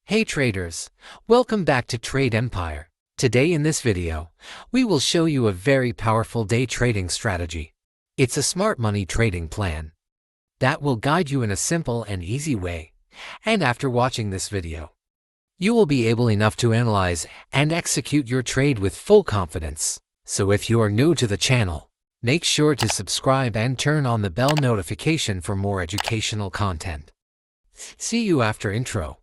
Hey traders, welcome back to Trade Empire. Today in this video, we will show you a very powerful day trading strategy. It's a smart money trading plan that will guide you in a simple and easy way. And after watching this video, you will be able enough to analyze and execute your trade with full confidence. So if you are new to the channel, make sure to subscribe and turn on the bell notification for more educational content. See you after intro.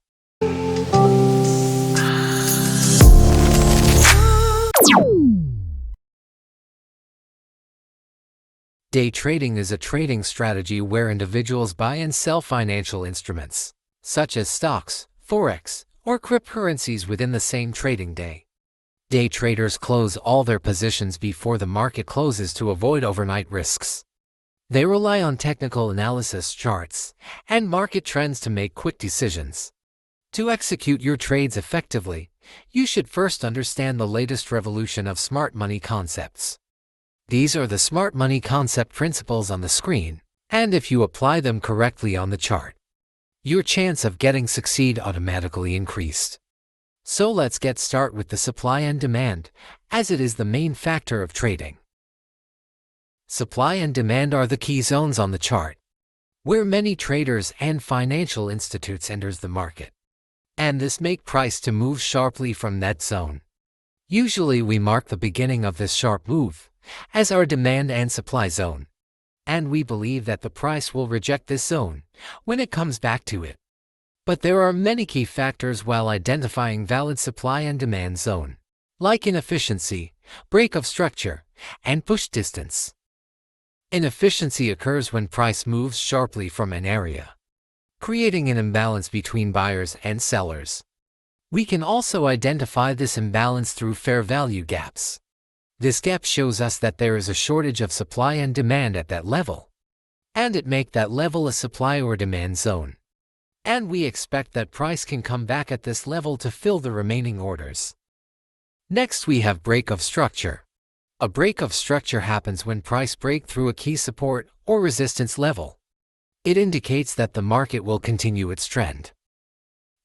Day trading is a trading strategy where individuals buy and sell financial instruments, such as stocks, forex, or cryptocurrencies within the same trading day. Day traders close all their positions before the market closes to avoid overnight risks. They rely on technical analysis, charts, and market trends to make quick decisions. To execute your trades effectively, you should first understand the latest revolution of smart money concepts. These are the smart money concept principles on the screen, and if you apply them correctly on the chart, your chance of getting succeed automatically increased. So let's get started with the supply and demand, as it is the main factor of trading. Supply and demand are the key zones on the chart, where many traders and financial institutes enters the market, and this make price to move sharply from that zone. Usually we mark the beginning of this sharp move as our demand and supply zone, and we believe that the price will reject this zone when it comes back to it. But there are many key factors while identifying valid supply and demand zone, like inefficiency, break of structure, and push distance. Inefficiency occurs when price moves sharply from an area, creating an imbalance between buyers and sellers. We can also identify this imbalance through fair value gaps. This gap shows us that there is a shortage of supply and demand at that level, and it make that level a supply or demand zone. And we expect that price can come back at this level to fill the remaining orders. Next we have break of structure. A break of structure happens when price break through a key support or resistance level. It indicates that the market will continue its trend.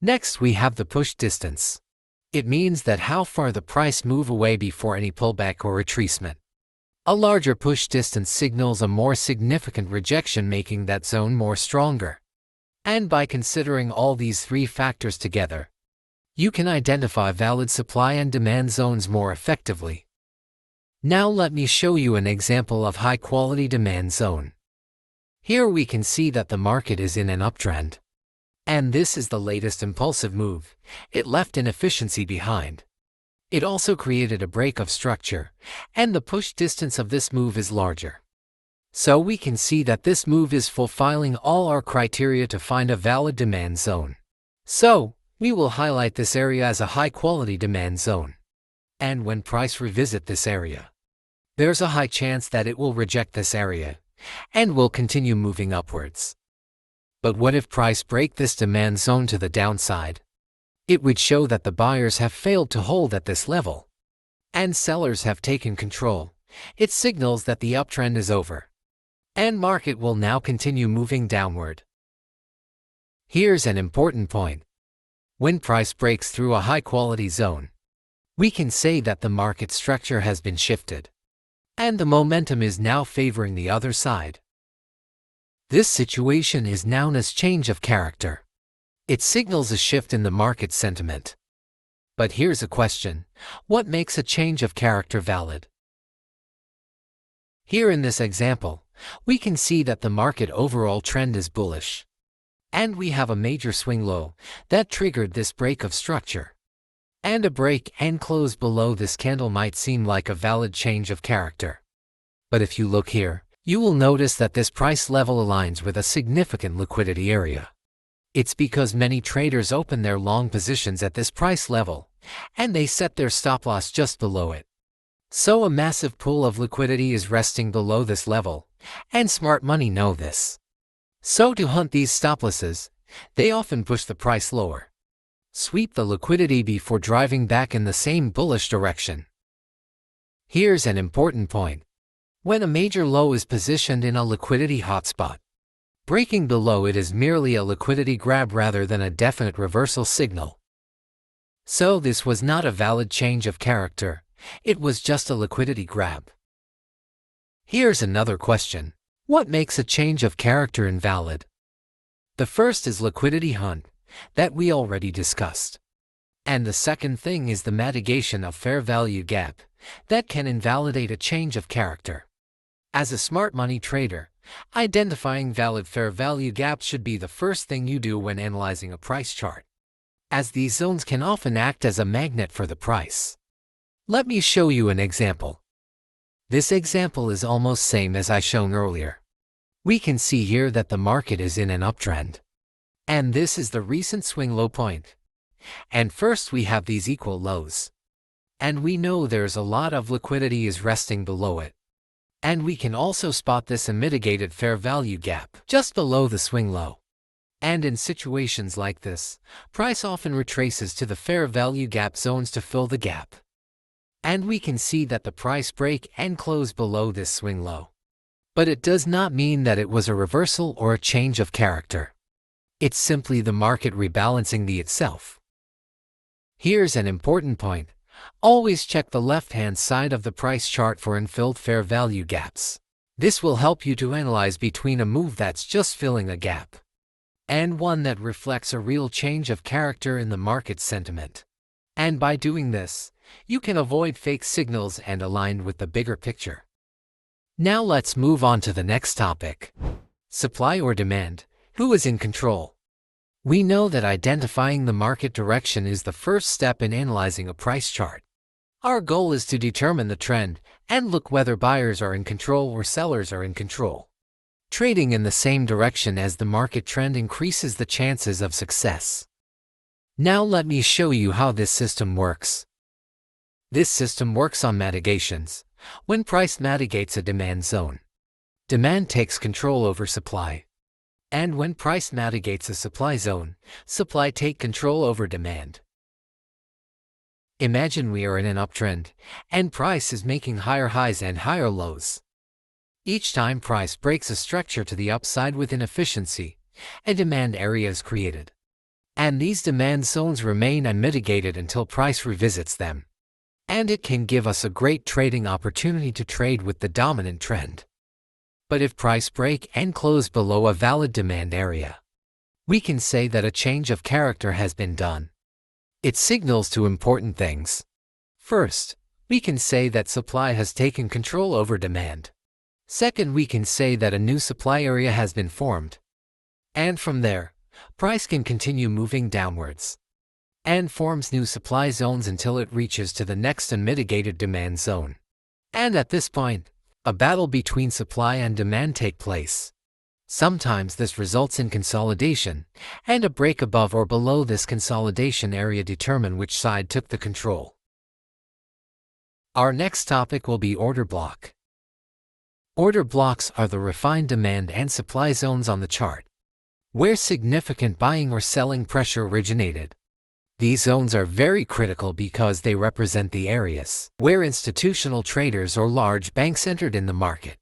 Next we have the push distance. It means that how far the price move away before any pullback or retracement. A larger push distance signals a more significant rejection, making that zone more stronger. And by considering all these three factors together, you can identify valid supply and demand zones more effectively. Now let me show you an example of high-quality demand zone. Here we can see that the market is in an uptrend. And this is the latest impulsive move. It left inefficiency behind. It also created a break of structure, and the push distance of this move is larger. So we can see that this move is fulfilling all our criteria to find a valid demand zone. So, we will highlight this area as a high-quality demand zone. And when price revisit this area, there's a high chance that it will reject this area, and will continue moving upwards. But what if price break this demand zone to the downside? It would show that the buyers have failed to hold at this level, and sellers have taken control. It signals that the uptrend is over, and market will now continue moving downward. Here's an important point. When price breaks through a high-quality zone, we can say that the market structure has been shifted, and the momentum is now favoring the other side. This situation is known as change of character. It signals a shift in the market sentiment. But here's a question: what makes a change of character valid? Here in this example, we can see that the market overall trend is bullish, and we have a major swing low that triggered this break of structure. And a break and close below this candle might seem like a valid change of character. But if you look here, you will notice that this price level aligns with a significant liquidity area. It's because many traders open their long positions at this price level, and they set their stop loss just below it. So a massive pool of liquidity is resting below this level, and smart money know this. So to hunt these stop losses, they often push the price lower, sweep the liquidity before driving back in the same bullish direction. Here's an important point. When a major low is positioned in a liquidity hotspot, breaking below it is merely a liquidity grab rather than a definite reversal signal. So this was not a valid change of character, it was just a liquidity grab. Here's another question. What makes a change of character invalid? The first is liquidity hunt, that we already discussed. And the second thing is the mitigation of fair value gap, that can invalidate a change of character. As a smart money trader, identifying valid fair value gaps should be the first thing you do when analyzing a price chart, as these zones can often act as a magnet for the price. Let me show you an example. This example is almost same as I shown earlier. We can see here that the market is in an uptrend. And this is the recent swing low point. And first we have these equal lows. And we know there's a lot of liquidity is resting below it. And we can also spot this unmitigated fair value gap just below the swing low. And in situations like this, price often retraces to the fair value gap zones to fill the gap. And we can see that the price break and close below this swing low. But it does not mean that it was a reversal or a change of character. It's simply the market rebalancing itself. Here's an important point. Always check the left-hand side of the price chart for unfilled fair value gaps. This will help you to analyze between a move that's just filling a gap and one that reflects a real change of character in the market sentiment. And by doing this, you can avoid fake signals and align with the bigger picture. Now let's move on to the next topic. Supply or demand, who is in control? We know that identifying the market direction is the first step in analyzing a price chart. Our goal is to determine the trend and look whether buyers are in control or sellers are in control. Trading in the same direction as the market trend increases the chances of success. Now let me show you how this system works. This system works on mitigations. When price mitigates a demand zone, demand takes control over supply. And when price mitigates a supply zone, supply take control over demand. Imagine we are in an uptrend, and price is making higher highs and higher lows. Each time price breaks a structure to the upside with inefficiency, a demand area is created. And these demand zones remain unmitigated until price revisits them. And it can give us a great trading opportunity to trade with the dominant trend. But if price break and close below a valid demand area, we can say that a change of character has been done. It signals two important things. First, we can say that supply has taken control over demand. Second, we can say that a new supply area has been formed. And from there, price can continue moving downwards and forms new supply zones until it reaches to the next unmitigated demand zone. And at this point, a battle between supply and demand take place. Sometimes this results in consolidation, and a break above or below this consolidation area determine which side took the control. Our next topic will be order block. Order blocks are the refined demand and supply zones on the chart, where significant buying or selling pressure originated. These zones are very critical because they represent the areas where institutional traders or large banks entered in the market.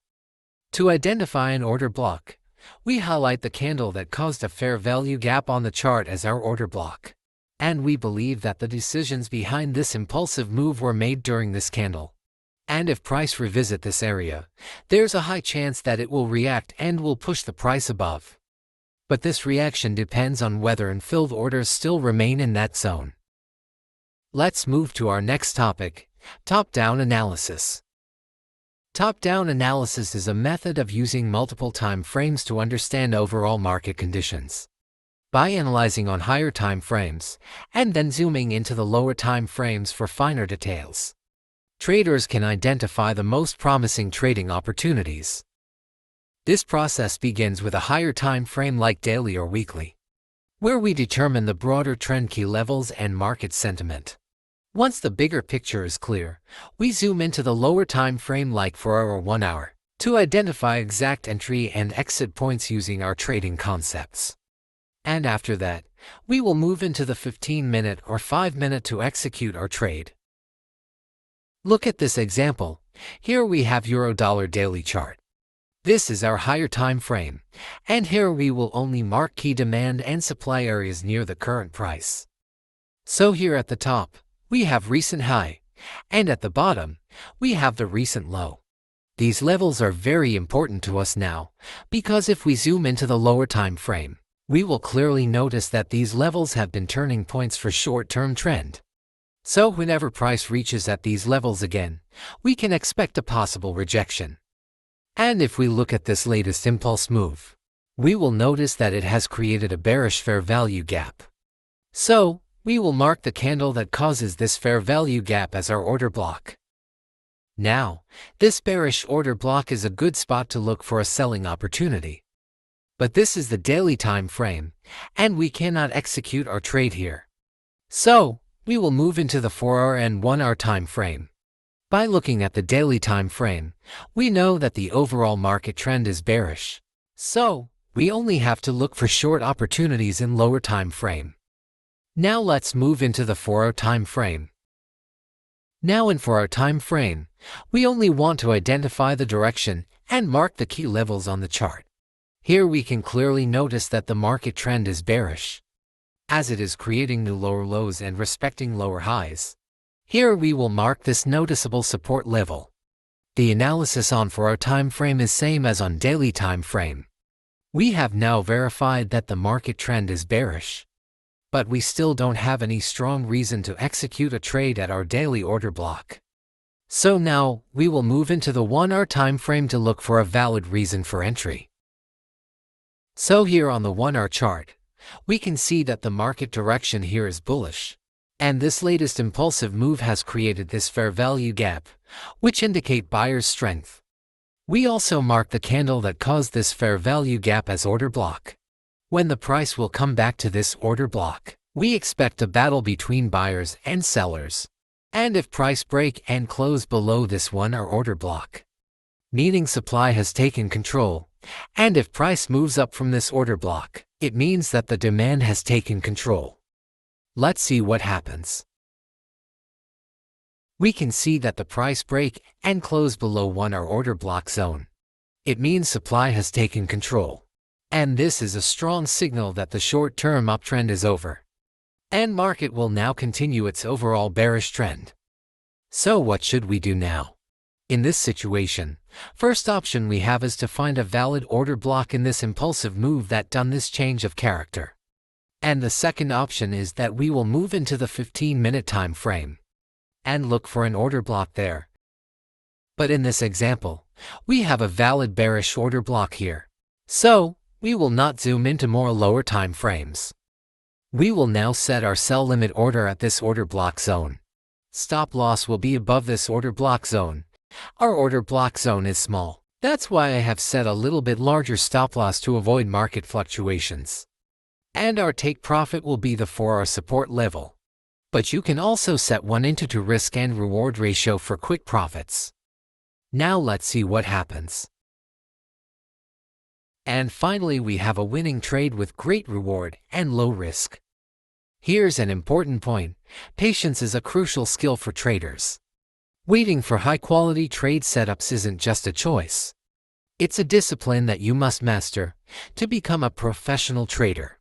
To identify an order block, we highlight the candle that caused a fair value gap on the chart as our order block. And we believe that the decisions behind this impulsive move were made during this candle. And if price revisit this area, there's a high chance that it will react and will push the price above. But this reaction depends on whether unfilled orders still remain in that zone. Let's move to our next topic, top-down analysis. Top-down analysis is a method of using multiple time frames to understand overall market conditions. By analyzing on higher time frames, and then zooming into the lower time frames for finer details, traders can identify the most promising trading opportunities. This process begins with a higher time frame like daily or weekly, where we determine the broader trend key levels and market sentiment. Once the bigger picture is clear, we zoom into the lower time frame like 4 hour or 1 hour to identify exact entry and exit points using our trading concepts. And after that, we will move into the 15-minute or 5-minute to execute our trade. Look at this example. Here we have Euro-Dollar daily chart. This is our higher time frame, and here we will only mark key demand and supply areas near the current price. So here at the top, we have recent high, and at the bottom, we have the recent low. These levels are very important to us now, because if we zoom into the lower time frame, we will clearly notice that these levels have been turning points for short-term trend. So whenever price reaches at these levels again, we can expect a possible rejection. And if we look at this latest impulse move, we will notice that it has created a bearish fair value gap. So, we will mark the candle that causes this fair value gap as our order block. Now, this bearish order block is a good spot to look for a selling opportunity. But this is the daily time frame, and we cannot execute our trade here. So, we will move into the 4-hour and 1-hour time frame. By looking at the daily time frame, we know that the overall market trend is bearish. So, we only have to look for short opportunities in lower time frame. Now let's move into the 4-hour time frame. Now in 4-hour time frame, we only want to identify the direction and mark the key levels on the chart. Here we can clearly notice that the market trend is bearish, as it is creating new lower lows and respecting lower highs. Here we will mark this noticeable support level. The analysis on 4-hour time frame is same as on daily time frame. We have now verified that the market trend is bearish, but we still don't have any strong reason to execute a trade at our daily order block. So now, we will move into the 1-hour time frame to look for a valid reason for entry. So here on the 1-hour chart, we can see that the market direction here is bullish, and this latest impulsive move has created this fair value gap, which indicate buyer's strength. We also mark the candle that caused this fair value gap as order block. When the price will come back to this order block, we expect a battle between buyers and sellers. And if price break and close below this 1-hour order block, meaning supply has taken control, and if price moves up from this order block, it means that the demand has taken control. Let's see what happens. We can see that the price break and close below 1-hour order block zone. It means supply has taken control. And this is a strong signal that the short-term uptrend is over, and market will now continue its overall bearish trend. So what should we do now? In this situation, first option we have is to find a valid order block in this impulsive move that done this change of character. And the second option is that we will move into the 15-minute time frame and look for an order block there. But in this example, we have a valid bearish order block here. So, we will not zoom into more lower time frames. We will now set our sell limit order at this order block zone. Stop loss will be above this order block zone. Our order block zone is small. That's why I have set a little bit larger stop loss to avoid market fluctuations. And our take profit will be the 4-hour support level. But you can also set 1:2 risk and reward ratio for quick profits. Now let's see what happens. And finally we have a winning trade with great reward and low risk. Here's an important point. Patience is a crucial skill for traders. Waiting for high-quality trade setups isn't just a choice. It's a discipline that you must master to become a professional trader.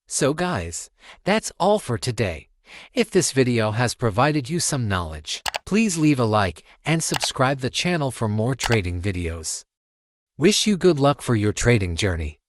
So guys, that's all for today. If this video has provided you some knowledge, please leave a like and subscribe the channel for more trading videos. Wish you good luck for your trading journey.